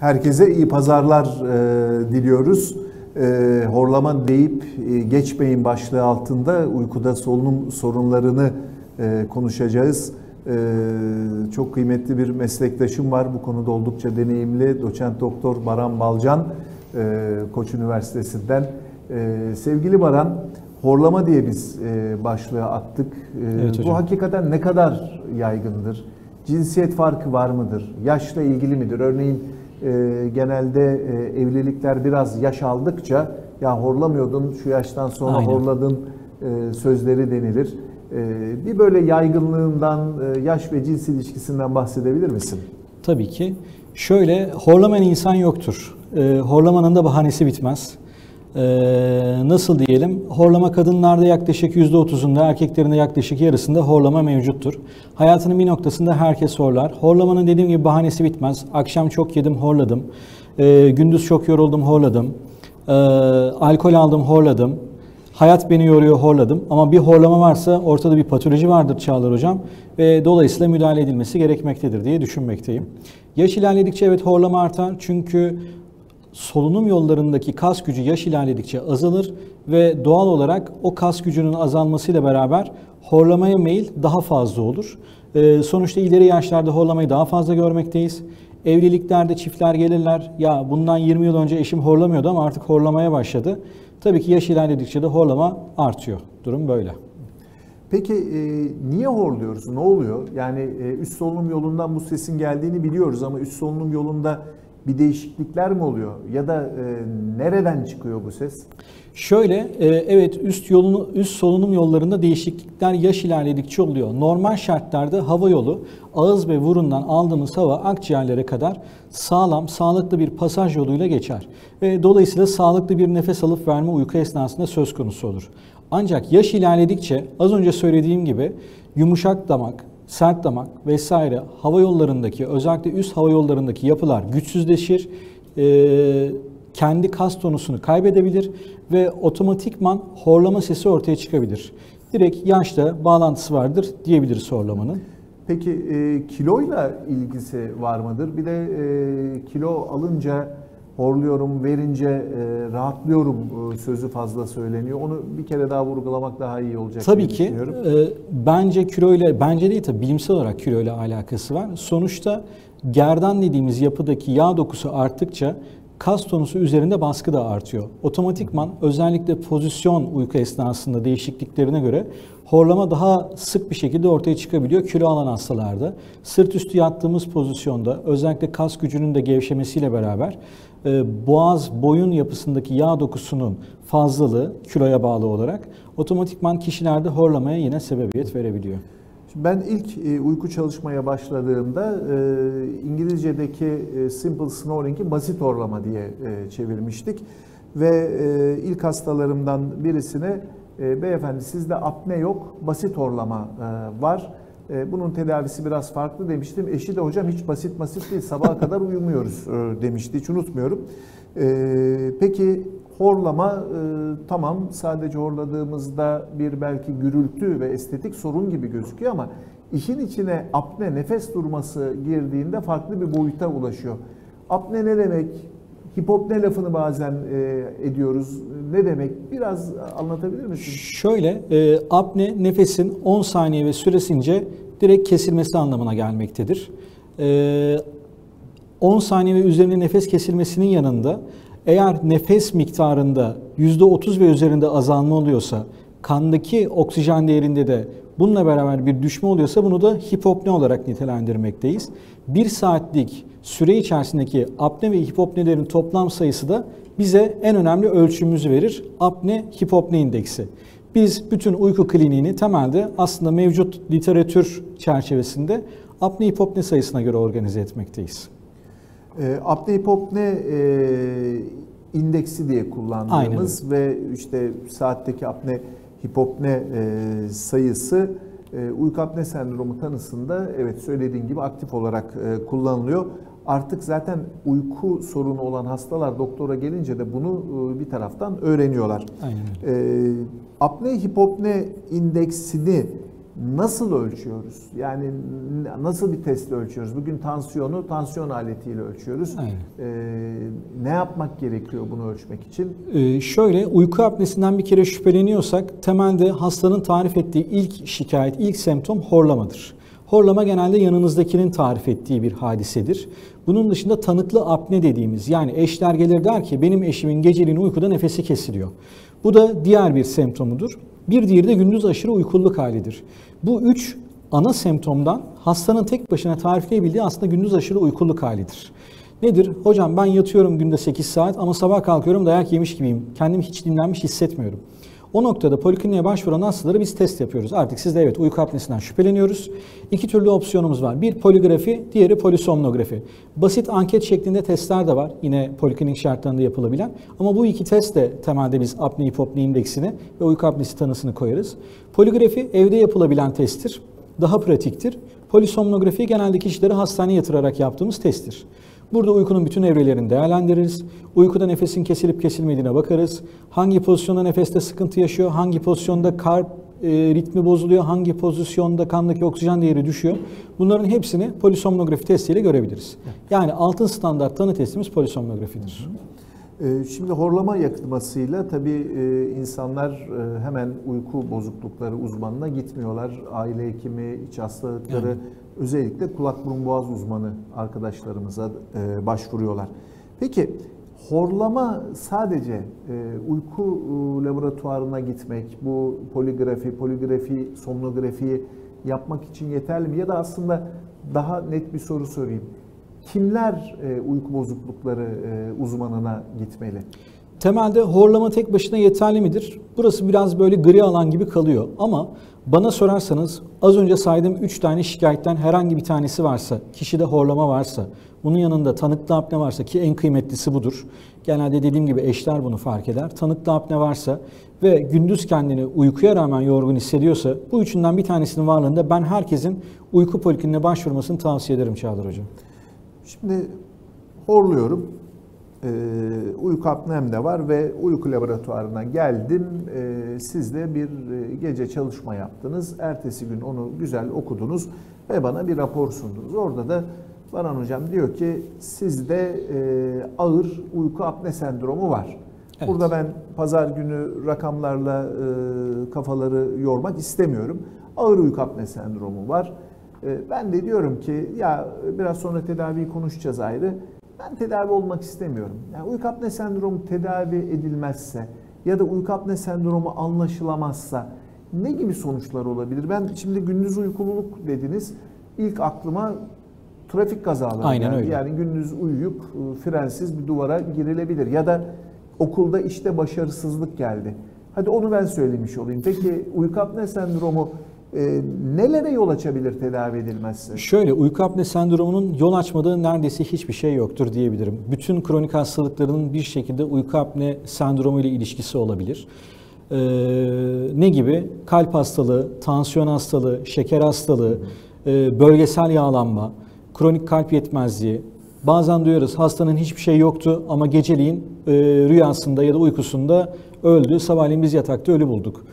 Herkese iyi pazarlar diliyoruz. Horlama deyip geçmeyin başlığı altında uykuda solunum sorunlarını konuşacağız. Çok kıymetli bir meslektaşım var. Bu konuda oldukça deneyimli. Doçent Doktor Baran Balcan, Koç Üniversitesi'nden. Sevgili Baran, horlama diye biz başlığı attık. Evet, bu hakikaten ne kadar yaygındır? Cinsiyet farkı var mıdır? Yaşla ilgili midir? Örneğin genelde evlilikler biraz yaş aldıkça ya horlamıyordun, şu yaştan sonra aynen horladın sözleri denilir. Bir böyle yaygınlığından, yaş ve cins ilişkisinden bahsedebilir misin? Tabii ki. Şöyle, horlamayan insan yoktur. Horlamanın da bahanesi bitmez. Nasıl diyelim? Horlama kadınlarda yaklaşık %30'unda, erkeklerin de yaklaşık yarısında horlama mevcuttur. Hayatının bir noktasında herkes horlar. Horlamanın dediğim gibi bahanesi bitmez. Akşam çok yedim, horladım. Gündüz çok yoruldum, horladım. Alkol aldım, horladım. Hayat beni yoruyor, horladım. Ama bir horlama varsa ortada bir patoloji vardır Çağlar Hocam. Ve dolayısıyla müdahale edilmesi gerekmektedir diye düşünmekteyim. Yaş ilerledikçe evet horlama artar. Çünkü solunum yollarındaki kas gücü yaş ilerledikçe azalır ve doğal olarak o kas gücünün azalmasıyla beraber horlamaya meyil daha fazla olur. Sonuçta ileri yaşlarda horlamayı daha fazla görmekteyiz. Evliliklerde çiftler gelirler, ya bundan 20 yıl önce eşim horlamıyordu ama artık horlamaya başladı. Tabii ki yaş ilerledikçe de horlama artıyor. Durum böyle. Peki niye horluyoruz? Ne oluyor? Yani üst solunum yolundan bu sesin geldiğini biliyoruz ama üst solunum yolunda bir değişiklikler mi oluyor? Ya da nereden çıkıyor bu ses? Şöyle, evet üst solunum yollarında değişiklikler yaş ilerledikçe oluyor. Normal şartlarda hava yolu, ağız ve burundan aldığımız hava akciğerlere kadar sağlam, sağlıklı bir pasaj yoluyla geçer. Ve dolayısıyla sağlıklı bir nefes alıp verme uyku esnasında söz konusu olur. Ancak yaş ilerledikçe az önce söylediğim gibi yumuşak damak, sert damak vesaire hava yollarındaki, özellikle üst hava yollarındaki yapılar güçsüzleşir, kendi kas tonusunu kaybedebilir ve otomatikman horlama sesi ortaya çıkabilir. Direkt yaşla bağlantısı vardır diyebiliriz horlamanın. Peki kiloyla ilgisi var mıdır? Bir de kilo alınca horluyorum, verince rahatlıyorum sözü fazla söyleniyor. Onu bir kere daha vurgulamak daha iyi olacak tabii diye ki, düşünüyorum. Bence kiloyla, bence değil tabii bilimsel olarak kiloyla alakası var. Sonuçta gerdan dediğimiz yapıdaki yağ dokusu arttıkça kas tonusu üzerinde baskı da artıyor. Otomatikman özellikle pozisyon uyku esnasında değişikliklerine göre horlama daha sık bir şekilde ortaya çıkabiliyor kilo alan hastalarda. Sırt üstü yattığımız pozisyonda özellikle kas gücünün de gevşemesiyle beraber boğaz, boyun yapısındaki yağ dokusunun fazlalığı kiloya bağlı olarak otomatikman kişilerde horlamaya yine sebebiyet verebiliyor. Ben ilk uyku çalışmaya başladığımda İngilizce'deki simple snoring'i basit horlama diye çevirmiştik. Ve ilk hastalarımdan birisine beyefendi sizde apne yok, basit horlama var. Bunun tedavisi biraz farklı demiştim. Eşi de hocam hiç basit değil, sabaha kadar uyumuyoruz demişti, hiç unutmuyorum. Peki horlama tamam, sadece horladığımızda bir belki gürültü ve estetik sorun gibi gözüküyor ama işin içine apne, nefes durması girdiğinde farklı bir boyuta ulaşıyor. Apne ne demek? Hipopne lafını bazen ediyoruz. Ne demek? Biraz anlatabilir misin? Şöyle, apne nefesin 10 saniye ve süresince direkt kesilmesi anlamına gelmektedir. 10 saniye ve üzerinde nefes kesilmesinin yanında eğer nefes miktarında %30 ve üzerinde azalma oluyorsa, kandaki oksijen değerinde de bununla beraber bir düşme oluyorsa bunu da hipopne olarak nitelendirmekteyiz. 1 saatlik süre içerisindeki apne ve hipopnelerin toplam sayısı da bize en önemli ölçümümüzü verir. Apne-hipopne indeksi. Biz bütün uyku kliniğini temelde aslında mevcut literatür çerçevesinde apne-hipopne sayısına göre organize etmekteyiz. Apne-hipopne indeksi diye kullandığımız ve işte saatteki apne-hipopne sayısı uyku apne sendromu tanısında evet söylediğin gibi aktif olarak kullanılıyor. Artık zaten uyku sorunu olan hastalar doktora gelince de bunu bir taraftan öğreniyorlar. Aynen. Apne-hipopne indeksini nasıl ölçüyoruz? Yani nasıl bir testle ölçüyoruz? Bugün tansiyonu tansiyon aletiyle ölçüyoruz. Ne yapmak gerekiyor bunu ölçmek için? Şöyle, uyku apnesinden bir kere şüpheleniyorsak temelde hastanın tarif ettiği ilk şikayet, ilk semptom horlamadır. Horlama genelde yanınızdakinin tarif ettiği bir hadisedir. Bunun dışında tanıklı apne dediğimiz, yani eşler gelir der ki benim eşimin geceliğin uykuda nefesi kesiliyor. Bu da diğer bir semptomudur. Bir diğeri de gündüz aşırı uykuluk halidir. Bu üç ana semptomdan hastanın tek başına tarifleyebildiği aslında gündüz aşırı uykuluk halidir. Nedir? Hocam ben yatıyorum günde 8 saat ama sabah kalkıyorum dayak yemiş gibiyim. Kendimi hiç dinlenmiş hissetmiyorum. O noktada polikliniğe başvuran hastalara biz test yapıyoruz. Artık sizde evet uyku apnesinden şüpheleniyoruz. İki türlü opsiyonumuz var. Bir poligrafi, diğeri polisomnografi. Basit anket şeklinde testler de var. Yine poliklinik şartlarında yapılabilen. Ama bu iki test de temelde biz apne hipopne indeksini ve uyku apnesi tanısını koyarız. Poligrafi evde yapılabilen testtir. Daha pratiktir. Polisomnografi genelde kişileri hastaneye yatırarak yaptığımız testtir. Burada uykunun bütün evrelerini değerlendiririz. Uykuda nefesin kesilip kesilmediğine bakarız. Hangi pozisyonda nefeste sıkıntı yaşıyor, hangi pozisyonda kalp ritmi bozuluyor, hangi pozisyonda kandaki oksijen değeri düşüyor. Bunların hepsini polisomnografi testiyle görebiliriz. Yani altın standart tanı testimiz polisomnografidir. Şimdi horlama yakınmasıyla tabii insanlar hemen uyku bozuklukları uzmanına gitmiyorlar. Aile hekimi, iç hastalıkları, özellikle kulak burun boğaz uzmanı arkadaşlarımıza başvuruyorlar. Peki horlama sadece uyku laboratuvarına gitmek, bu poligrafi, somnografiyi yapmak için yeterli mi? Ya da aslında daha net bir soru sorayım. Kimler uyku bozuklukları uzmanına gitmeli? Temelde horlama tek başına yeterli midir? Burası biraz böyle gri alan gibi kalıyor. Ama bana sorarsanız az önce saydığım 3 tane şikayetten herhangi bir tanesi varsa, kişide horlama varsa, bunun yanında tanıklı apne varsa ki en kıymetlisi budur. Genelde dediğim gibi eşler bunu fark eder. Tanıklı apne varsa ve gündüz kendini uykuya rağmen yorgun hissediyorsa bu üçünden bir tanesinin varlığında ben herkesin uyku polikliniğine başvurmasını tavsiye ederim Çağlar Hocam. Şimdi horluyorum, uyku apnem de var ve uyku laboratuvarına geldim. Siz de bir gece çalışma yaptınız. Ertesi gün onu güzel okudunuz ve bana bir rapor sundunuz. Orada da Baran Hocam diyor ki sizde ağır uyku apne sendromu var. Evet. Burada ben pazar günü rakamlarla kafaları yormak istemiyorum. Ağır uyku apne sendromu var. Ben de diyorum ki ya biraz sonra tedaviyi konuşacağız ayrı. Ben tedavi olmak istemiyorum. Yani uyku apne sendromu tedavi edilmezse ya da uyku apne sendromu anlaşılamazsa ne gibi sonuçlar olabilir? Ben şimdi gündüz uykululuk dediniz. İlk aklıma trafik kazaları. Aynen öyle. Yani gündüz uyuyup frensiz bir duvara girilebilir. Ya da okulda işte başarısızlık geldi. Hadi onu ben söylemiş olayım. Peki uyku apne sendromu nelere yol açabilir tedavi edilmezse? Şöyle, uyku apne sendromunun yol açmadığı neredeyse hiçbir şey yoktur diyebilirim. Bütün kronik hastalıklarının bir şekilde uyku apne sendromu ile ilişkisi olabilir. Ne gibi? Kalp hastalığı, tansiyon hastalığı, şeker hastalığı, bölgesel yağlanma, kronik kalp yetmezliği. Bazen duyarız hastanın hiçbir şey yoktu ama geceliğin rüyasında ya da uykusunda öldü. Sabahleyin biz yatakta ölü bulduk.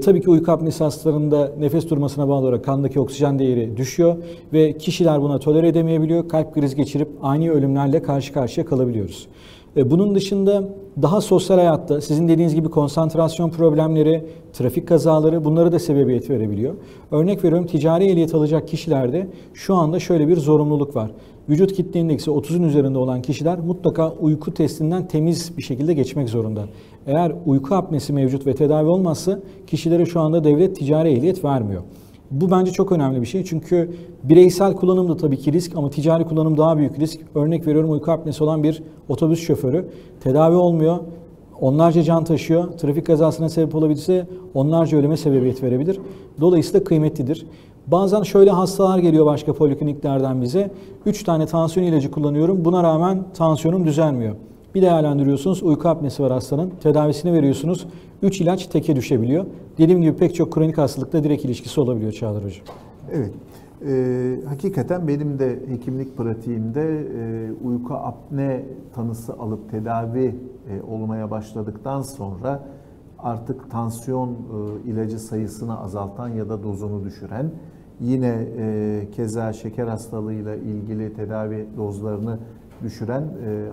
Tabii ki uyku apnesi hastalarında nefes durmasına bağlı olarak kandaki oksijen değeri düşüyor ve kişiler buna tolere edemeyebiliyor. Kalp krizi geçirip ani ölümlerle karşı karşıya kalabiliyoruz. Bunun dışında daha sosyal hayatta sizin dediğiniz gibi konsantrasyon problemleri, trafik kazaları bunlara da sebebiyet verebiliyor. Örnek veriyorum, ticari ehliyet alacak kişilerde şu anda şöyle bir zorunluluk var. Vücut kitle indeksi 30'un üzerinde olan kişiler mutlaka uyku testinden temiz bir şekilde geçmek zorunda. Eğer uyku apnesi mevcut ve tedavi olmazsa kişilere şu anda devlet ticari ehliyet vermiyor. Bu bence çok önemli bir şey çünkü bireysel kullanım da tabii ki risk ama ticari kullanım daha büyük risk. Örnek veriyorum, uyku apnesi olan bir otobüs şoförü tedavi olmuyor, onlarca can taşıyor, trafik kazasına sebep olabilirse onlarca ölüme sebebiyet verebilir. Dolayısıyla kıymetlidir. Bazen şöyle hastalar geliyor başka polikliniklerden bize. 3 tane tansiyon ilacı kullanıyorum, buna rağmen tansiyonum düzelmiyor. Bir değerlendiriyorsunuz, uyku apnesi var hastanın, tedavisini veriyorsunuz, 3 ilaç teke düşebiliyor. Dediğim gibi pek çok kronik hastalıkla direkt ilişkisi olabiliyor Çağlar Hocam. Evet, hakikaten benim de hekimlik pratiğimde uyku apne tanısı alıp tedavi olmaya başladıktan sonra artık tansiyon ilacı sayısını azaltan ya da dozunu düşüren, yine keza şeker hastalığıyla ilgili tedavi dozlarını düşüren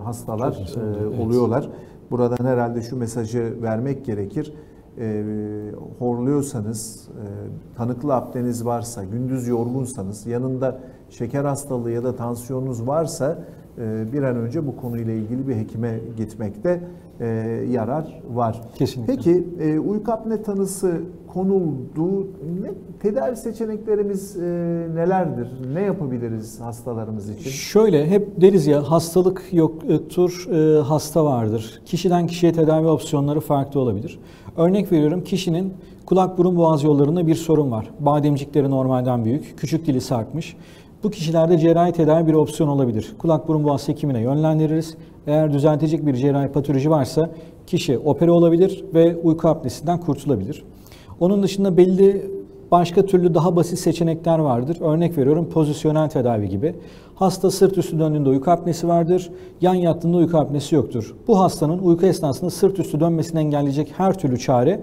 hastalar oluyorlar. Buradan herhalde şu mesajı vermek gerekir. Horluyorsanız, tanıklı apneniz varsa, gündüz yorgunsanız, yanında şeker hastalığı ya da tansiyonunuz varsa bir an önce bu konuyla ilgili bir hekime gitmekte yarar var. Kesinlikle. Peki uyku apne tanısı konuldu. Tedavi seçeneklerimiz nelerdir? Ne yapabiliriz hastalarımız için? Şöyle hep deriz ya, hastalık yoktur, hasta vardır. Kişiden kişiye tedavi opsiyonları farklı olabilir. Örnek veriyorum, kişinin kulak burun boğaz yollarında bir sorun var. Bademcikleri normalden büyük, küçük dili sarkmış. Bu kişilerde cerrahi tedavi bir opsiyon olabilir. Kulak burun boğaz hekimine yönlendiririz. Eğer düzeltecek bir cerrahi patoloji varsa kişi opere olabilir ve uyku apnesinden kurtulabilir. Onun dışında belli başka türlü daha basit seçenekler vardır. Örnek veriyorum, pozisyonel tedavi gibi. Hasta sırt üstü döndüğünde uyku apnesi vardır, yan yattığında uyku apnesi yoktur. Bu hastanın uyku esnasında sırt üstü dönmesini engelleyecek her türlü çare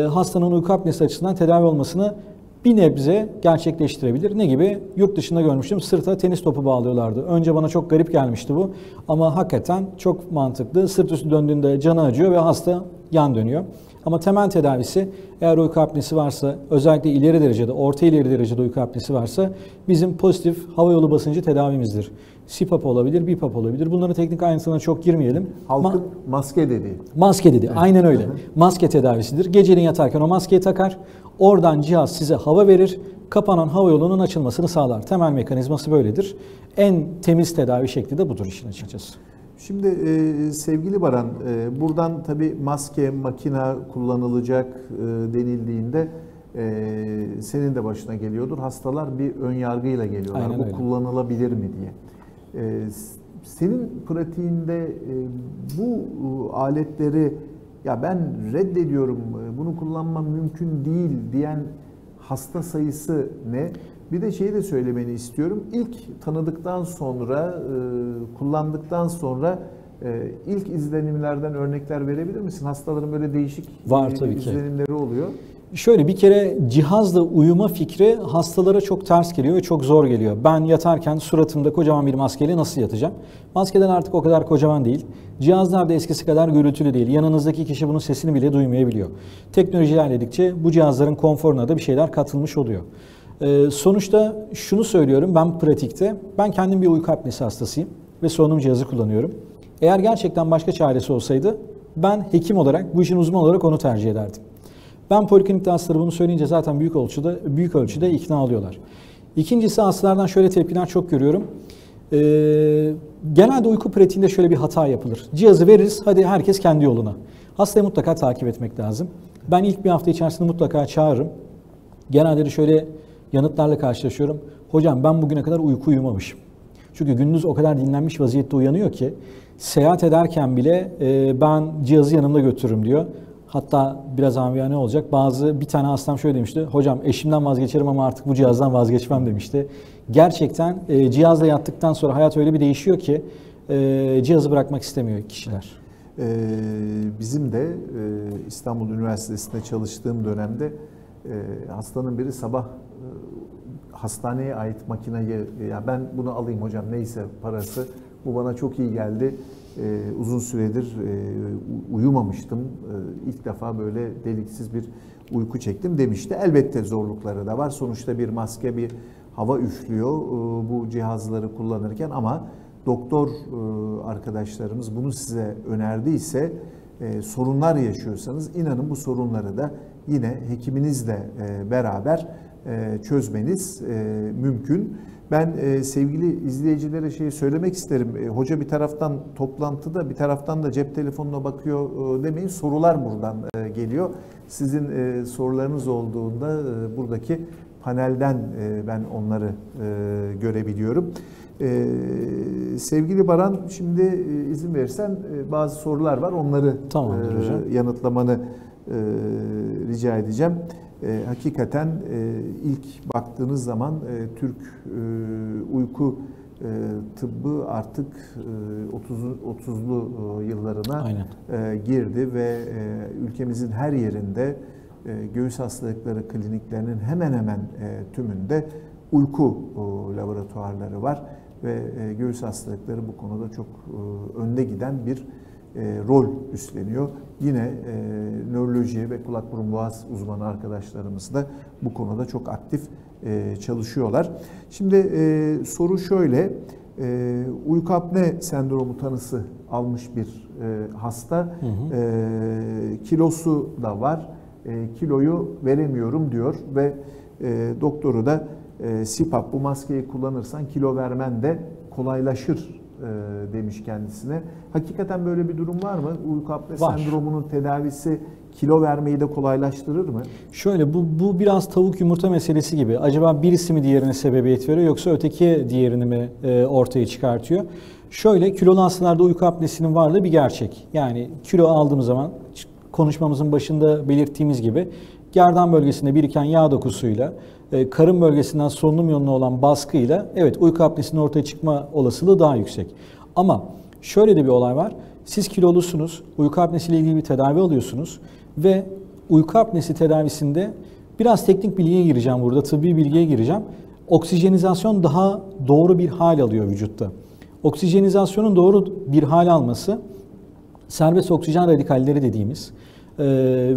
hastanın uyku apnesi açısından tedavi olmasını bir nebze gerçekleştirebilir. Ne gibi? Yurt dışında görmüştüm. Sırta tenis topu bağlıyorlardı. Önce bana çok garip gelmişti bu. Ama hakikaten çok mantıklı. Sırt üstü döndüğünde canı acıyor ve hasta yan dönüyor. Ama temel tedavisi, eğer uyku apnesi varsa, özellikle ileri derecede, orta ileri derecede uyku apnesi varsa bizim pozitif hava yolu basıncı tedavimizdir. CPAP olabilir, BiPAP olabilir. Bunların teknik ayrıntılarına çok girmeyelim. Halkın maske dediği. Maske dedi. Aynen öyle. Maske tedavisidir. Geceliğin yatarken o maskeyi takar. Oradan cihaz size hava verir. Kapanan hava yolunun açılmasını sağlar. Temel mekanizması böyledir. En temiz tedavi şekli de budur işin açıkçası. Şimdi sevgili Baran, buradan tabii maske, makina kullanılacak denildiğinde senin de başına geliyordur. Hastalar bir ön yargıyla geliyorlar. Aynen Bu öyle. kullanılabilir mi diye. Senin pratiğinde bu aletleri ya ben reddediyorum, bunu kullanmam mümkün değil diyen hasta sayısı ne? Bir de şeyi de söylemeni istiyorum. İlk tanıdıktan sonra, kullandıktan sonra ilk izlenimlerden örnekler verebilir misin? Hastaların böyle değişik Var tabii ki. izlenimleri oluyor. Şöyle, bir kere cihazla uyuma fikri hastalara çok ters geliyor ve çok zor geliyor. Ben yatarken suratımda kocaman bir maskeyle nasıl yatacağım? Maskeler artık o kadar kocaman değil. Cihazlar da eskisi kadar gürültülü değil. Yanınızdaki kişi bunun sesini bile duymayabiliyor. Teknoloji ilerledikçe bu cihazların konforuna da bir şeyler katılmış oluyor. Sonuçta şunu söylüyorum, ben pratikte, ben kendim bir uyku apnesi hastasıyım ve solunum cihazı kullanıyorum. Eğer gerçekten başka çaresi olsaydı ben hekim olarak, bu işin uzmanı olarak onu tercih ederdim. Ben poliklinikte hastalara bunu söyleyince zaten büyük ölçüde ikna oluyorlar. İkincisi, hastalardan şöyle tepkiler çok görüyorum. Genelde uyku pratiğinde şöyle bir hata yapılır. Cihazı veririz, hadi herkes kendi yoluna. Hastayı mutlaka takip etmek lazım. Ben ilk bir hafta içerisinde mutlaka çağırırım. Genelde de şöyle yanıtlarla karşılaşıyorum. Hocam ben bugüne kadar uyku uyumamışım. Çünkü gündüz o kadar dinlenmiş vaziyette uyanıyor ki seyahat ederken bile ben cihazı yanımda götürürüm diyor. Hatta biraz amiyane olacak. Bir tane hastam şöyle demişti. Hocam eşimden vazgeçerim ama artık bu cihazdan vazgeçmem demişti. Gerçekten cihazla yattıktan sonra hayat öyle bir değişiyor ki cihazı bırakmak istemiyor kişiler. Bizim de İstanbul Üniversitesi'nde çalıştığım dönemde hastanın biri sabah hastaneye ait makinayı, ya ben bunu alayım hocam neyse parası, bu bana çok iyi geldi. Uzun süredir uyumamıştım. İlk defa böyle deliksiz bir uyku çektim demişti. Elbette zorlukları da var. Sonuçta bir maske, bir hava üflüyor bu cihazları kullanırken, ama doktor arkadaşlarımız bunu size önerdiyse, sorunlar yaşıyorsanız inanın bu sorunları da yine hekiminizle beraber çözmeniz mümkün. Ben sevgili izleyicilere şeyi söylemek isterim. Hoca bir taraftan toplantıda, bir taraftan da cep telefonuna bakıyor demeyin. Sorular buradan geliyor. Sizin sorularınız olduğunda buradaki panelden ben onları görebiliyorum. Sevgili Baran, şimdi izin verirsen bazı sorular var. Onları yanıtlamanı rica edeceğim. Hakikaten ilk baktığınız zaman Türk uyku tıbbı artık 30'lu yıllarına girdi ve ülkemizin her yerinde göğüs hastalıkları kliniklerinin hemen hemen tümünde uyku laboratuvarları var ve göğüs hastalıkları bu konuda çok önde giden bir rol üstleniyor. Yine nöroloji ve kulak burun boğaz uzmanı arkadaşlarımız da bu konuda çok aktif çalışıyorlar. Şimdi soru şöyle, uyku apne sendromu tanısı almış bir hasta, kilosu da var, kiloyu veremiyorum diyor ve doktoru da CPAP, bu maskeyi kullanırsan kilo vermen de kolaylaşır demiş kendisine. Hakikaten böyle bir durum var mı? Uyku apne sendromunun tedavisi kilo vermeyi de kolaylaştırır mı? Şöyle, bu biraz tavuk yumurta meselesi gibi. Acaba birisi mi diğerine sebebiyet veriyor yoksa öteki diğerini mi ortaya çıkartıyor? Şöyle, kilolu hastalarda uyku apnesinin varlığı bir gerçek. Yani kilo aldığımız zaman konuşmamızın başında belirttiğimiz gibi gerdan bölgesinde biriken yağ dokusuyla, karın bölgesinden solunum yoluna olan baskıyla evet uyku apnesinin ortaya çıkma olasılığı daha yüksek. Ama şöyle de bir olay var. Siz kilolusunuz, uyku apnesiyle ilgili bir tedavi alıyorsunuz ve uyku apnesi tedavisinde biraz teknik bilgiye gireceğim burada, tıbbi bilgiye gireceğim. Oksijenizasyon daha doğru bir hal alıyor vücutta. Oksijenizasyonun doğru bir hal alması, serbest oksijen radikalleri dediğimiz,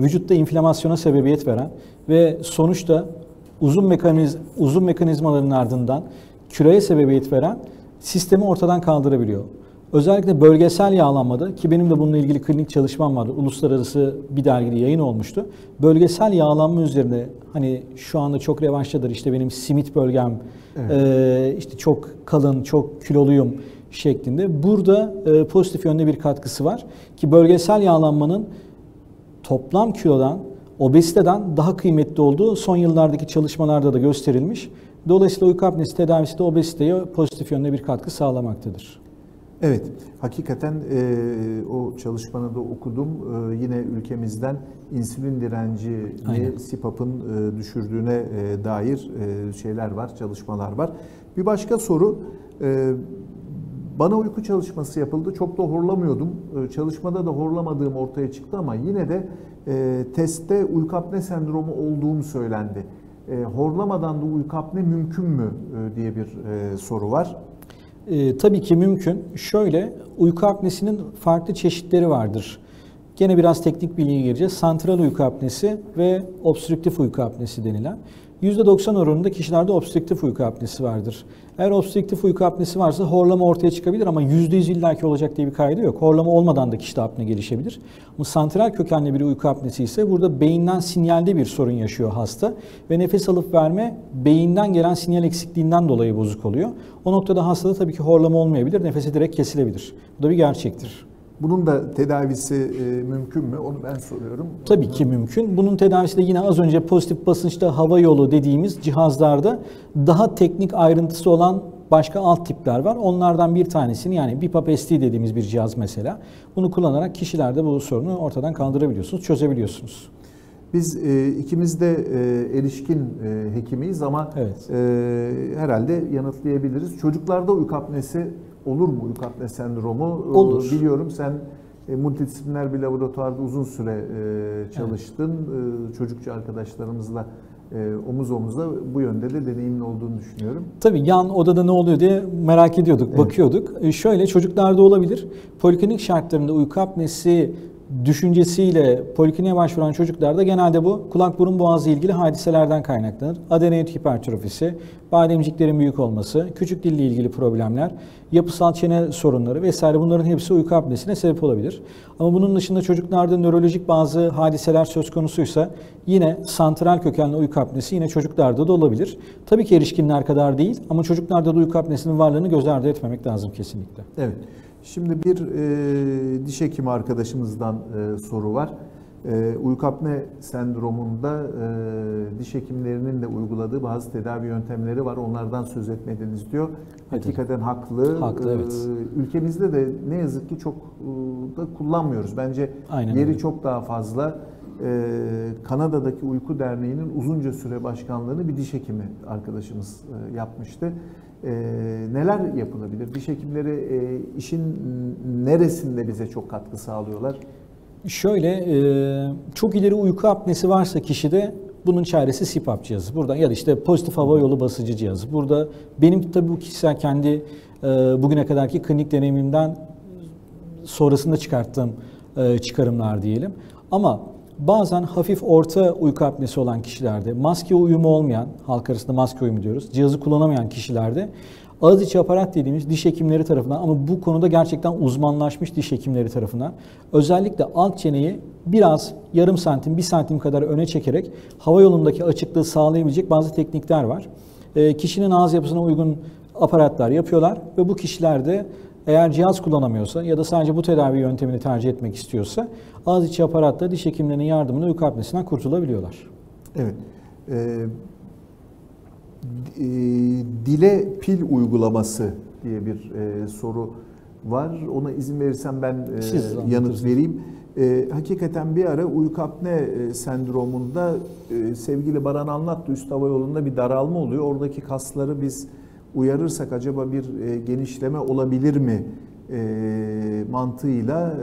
vücutta inflamasyona sebebiyet veren ve sonuçta uzun mekanizmaların ardından küreye sebebiyet veren sistemi ortadan kaldırabiliyor. Özellikle bölgesel yağlanmada, ki benim de bununla ilgili klinik çalışmam vardı. Uluslararası bir dergide yayın olmuştu. Bölgesel yağlanma üzerine, hani şu anda çok revaçtadır, işte benim simit bölgem, işte çok kalın, çok kiloluyum şeklinde. Burada pozitif yönde bir katkısı var ki bölgesel yağlanmanın toplam kilodan, obeziteden daha kıymetli olduğu son yıllardaki çalışmalarda da gösterilmiş. Dolayısıyla uyku apnesi tedavisi de obeziteye pozitif yönde bir katkı sağlamaktadır. Evet, hakikaten o çalışmanı da okudum. Yine ülkemizden insülin direncini CPAP'ın düşürdüğüne dair şeyler var, çalışmalar var. Bir başka soru, bana uyku çalışması yapıldı. Çok da horlamıyordum. Çalışmada da horlamadığım ortaya çıktı ama yine de testte uyku apne sendromu olduğum söylendi. Horlamadan da uyku apne mümkün mü diye bir soru var. Tabii ki mümkün. Şöyle, uyku apnesinin farklı çeşitleri vardır. Gene biraz teknik bilgiye gireceğiz. Santral uyku apnesi ve obstrüktif uyku apnesi denilen. %90 oranında kişilerde obstrüktif uyku apnesi vardır. Eğer obstrüktif uyku apnesi varsa horlama ortaya çıkabilir ama %100 illaki olacak diye bir kaydı yok. Horlama olmadan da kişide apne gelişebilir. Ama santral kökenli bir uyku apnesi ise burada beyinden sinyalde bir sorun yaşıyor hasta ve nefes alıp verme beyinden gelen sinyal eksikliğinden dolayı bozuk oluyor. O noktada hastada tabii ki horlama olmayabilir, nefesi direkt kesilebilir. Bu da bir gerçektir. Bunun da tedavisi mümkün mü? Onu ben soruyorum. Tabii ki mümkün. Bunun tedavisi de yine az önce pozitif basınçta hava yolu dediğimiz cihazlarda daha teknik ayrıntısı olan başka alt tipler var. Onlardan bir tanesini, yani BiPAP ST dediğimiz bir cihaz mesela. Bunu kullanarak kişilerde bu sorunu ortadan kaldırabiliyorsunuz, çözebiliyorsunuz. Biz ikimiz de erişkin hekimiyiz ama evet. Herhalde yanıtlayabiliriz. Çocuklarda uyku apnesi olur mu, uyku apne sendromu? Olur. Biliyorum sen multidisipliner bir laboratuvarda uzun süre çalıştın. Evet. Çocukçu arkadaşlarımızla omuz omuza bu yönde de deneyimin olduğunu düşünüyorum. Tabii yan odada ne oluyor diye merak ediyorduk, evet. Bakıyorduk. Şöyle, çocuklarda olabilir. Poliklinik şartlarında uyku apnesi düşüncesiyle polikliniğe başvuran çocuklarda genelde bu kulak burun boğazla ilgili hadiselerden kaynaklanır. Adenoid hipertrofisi, bademciklerin büyük olması, küçük dille ilgili problemler, yapısal çene sorunları vesaire, bunların hepsi uyku apnesine sebep olabilir. Ama bunun dışında çocuklarda nörolojik bazı hadiseler söz konusuysa yine santral kökenli uyku apnesi yine çocuklarda da olabilir. Tabii ki erişkinler kadar değil ama çocuklarda da uyku apnesinin varlığını göz ardı etmemek lazım kesinlikle. Evet. Şimdi bir diş hekimi arkadaşımızdan soru var. Uyku apne sendromunda diş hekimlerinin de uyguladığı bazı tedavi yöntemleri var. Onlardan söz etmediniz diyor. Hakikaten haklı. Haklı, evet. Ülkemizde de ne yazık ki çok da kullanmıyoruz. Bence aynen yeri öyle. Çok daha fazla. Kanada'daki Uyku Derneği'nin uzunca süre başkanlığını bir diş hekimi arkadaşımız yapmıştı. Neler yapılabilir? Diş hekimleri işin neresinde bize çok katkı sağlıyorlar? Şöyle, çok ileri uyku apnesi varsa kişide bunun çaresi CPAP cihazı. Burada ya da işte pozitif hava yolu basıcı cihazı. Burada benim tabii bu kişisel kendi bugüne kadarki klinik deneyimimden sonrasında çıkarttığım çıkarımlar diyelim. Ama bazen hafif orta uyku apnesi olan kişilerde, maske uyumu olmayan, halk arasında maske uyumu diyoruz, cihazı kullanamayan kişilerde ağız içi aparat dediğimiz diş hekimleri tarafından, ama bu konuda gerçekten uzmanlaşmış diş hekimleri tarafından özellikle alt çeneyi biraz yarım santim, 1 santim kadar öne çekerek hava yolundaki açıklığı sağlayabilecek bazı teknikler var. Kişinin ağız yapısına uygun aparatlar yapıyorlar ve bu kişilerde eğer cihaz kullanamıyorsa ya da sadece bu tedavi yöntemini tercih etmek istiyorsa ağız içi aparatla diş hekimlerinin yardımıyla uyku apnesinden kurtulabiliyorlar. Evet. Dile pil uygulaması diye bir soru var. Ona izin verirsen ben yanıt vereyim. Hakikaten bir ara uyku apne sendromunda sevgili Baran anlattı, üst hava yolunda bir daralma oluyor. Oradaki kasları biz uyarırsak acaba bir genişleme olabilir mi mantığıyla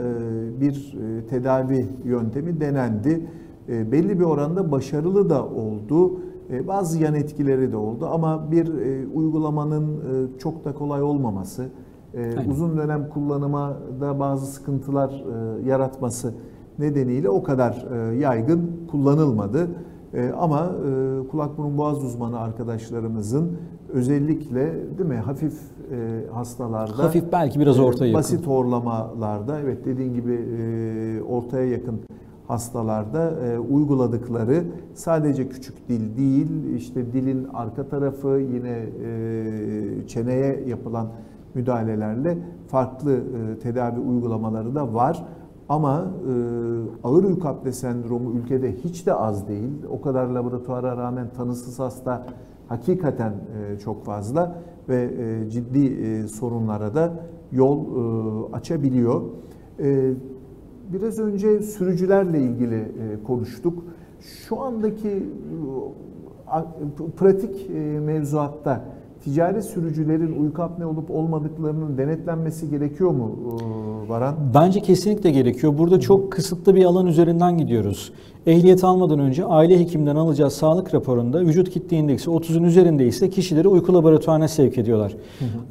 bir tedavi yöntemi denendi. Belli bir oranda başarılı da oldu. Bazı yan etkileri de oldu ama bir uygulamanın çok da kolay olmaması, uzun dönem kullanımda bazı sıkıntılar yaratması nedeniyle o kadar yaygın kullanılmadı. Ama kulak burun boğaz uzmanı arkadaşlarımızın özellikle değil mi hafif hastalarda, hafif belki biraz ortaya yakın, basit horlamalarda, evet dediğin gibi ortaya yakın hastalarda uyguladıkları sadece küçük dil değil, işte dilin arka tarafı, yine çeneye yapılan müdahalelerle farklı tedavi uygulamaları da var. Ama ağır uyku apne sendromu ülkede hiç de az değil. O kadar laboratuvara rağmen tanısız hasta hakikaten çok fazla ve ciddi sorunlara da yol açabiliyor. Biraz önce sürücülerle ilgili konuştuk. Şu andaki pratik mevzuatta ticari sürücülerin uyku apne olup olmadıklarının denetlenmesi gerekiyor mu Baran? Bence kesinlikle gerekiyor. Burada çok kısıtlı bir alan üzerinden gidiyoruz. Ehliyet almadan önce aile hekiminden alacağı sağlık raporunda vücut kitle indeksi 30'un üzerindeyse kişileri uyku laboratuvarına sevk ediyorlar.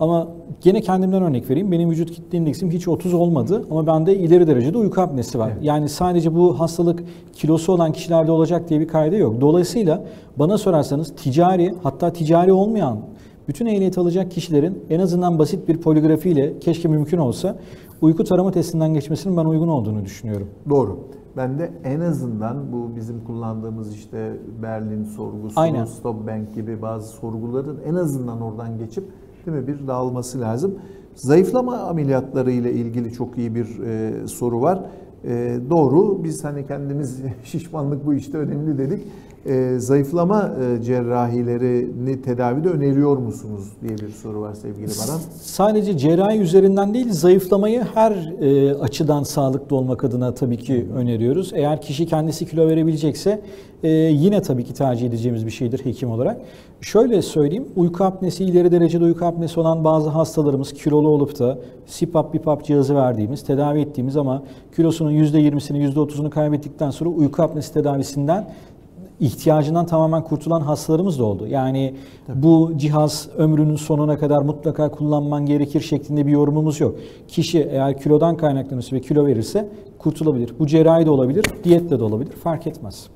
Ama gene kendimden örnek vereyim. Benim vücut kitle indeksim hiç 30 olmadı ama bende ileri derecede uyku apnesi var. Evet. Yani sadece bu hastalık kilosu olan kişilerde olacak diye bir kaydı yok. Dolayısıyla bana sorarsanız ticari, hatta ticari olmayan bütün ehliyet alacak kişilerin en azından basit bir poligrafiyle, keşke mümkün olsa, uyku tarama testinden geçmesinin ben uygun olduğunu düşünüyorum. Doğru. Ben de en azından bu bizim kullandığımız işte Berlin sorgusu, Stop Bank gibi bazı sorguların en azından oradan geçip değil mi bir dağılması lazım. Zayıflama ameliyatları ile ilgili çok iyi bir soru var. Doğru, biz hani kendimiz şişmanlık bu işte önemli dedik. Zayıflama cerrahilerini tedavide öneriyor musunuz diye bir soru var sevgili Baran. Sadece cerrahi üzerinden değil, zayıflamayı her açıdan sağlıklı olmak adına tabii ki öneriyoruz. Eğer kişi kendisi kilo verebilecekse yine tabii ki tercih edeceğimiz bir şeydir hekim olarak. Şöyle söyleyeyim, uyku apnesi, ileri derecede uyku apnesi olan bazı hastalarımız kilolu olup da CPAP, BiPAP cihazı verdiğimiz, tedavi ettiğimiz ama kilosunun %20'sini, %30'unu kaybettikten sonra uyku apnesi tedavisinden ihtiyacından tamamen kurtulan hastalarımız da oldu. Yani tabii, bu cihaz ömrünün sonuna kadar mutlaka kullanman gerekir şeklinde bir yorumumuz yok. Kişi eğer kilodan kaynaklanırsa ve kilo verirse kurtulabilir. Bu cerrahi de olabilir, diyetle de olabilir, fark etmez.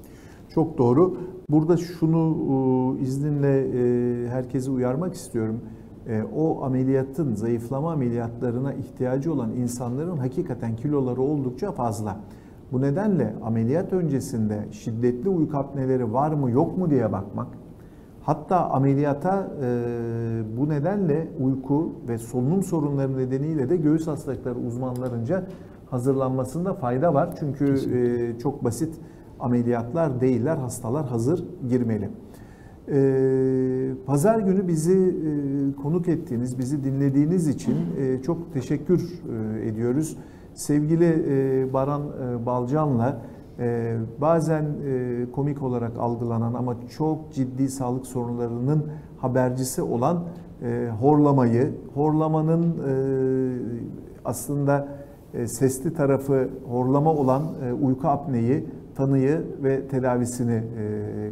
Çok doğru. Burada şunu izninle herkesi uyarmak istiyorum. O ameliyatın, zayıflama ameliyatlarına ihtiyacı olan insanların hakikaten kiloları oldukça fazla. Bu nedenle ameliyat öncesinde şiddetli uyku apneleri var mı yok mu diye bakmak, hatta ameliyata bu nedenle uyku ve solunum sorunları nedeniyle de göğüs hastalıkları uzmanlarınca hazırlanmasında fayda var. Çünkü çok basit ameliyatlar değiller, hastalar hazır girmeli. Pazar günü bizi konuk ettiğiniz, bizi dinlediğiniz için çok teşekkür ediyoruz. Sevgili Baran Balcan'la bazen komik olarak algılanan ama çok ciddi sağlık sorunlarının habercisi olan horlamayı, horlamanın aslında sesli tarafı horlama olan uyku apneyi, tanıyı ve tedavisini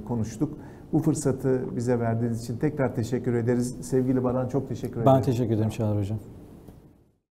konuştuk. Bu fırsatı bize verdiğiniz için tekrar teşekkür ederiz. Sevgili Baran, çok teşekkür ederim. Ben teşekkür ederim Çağlar Hocam.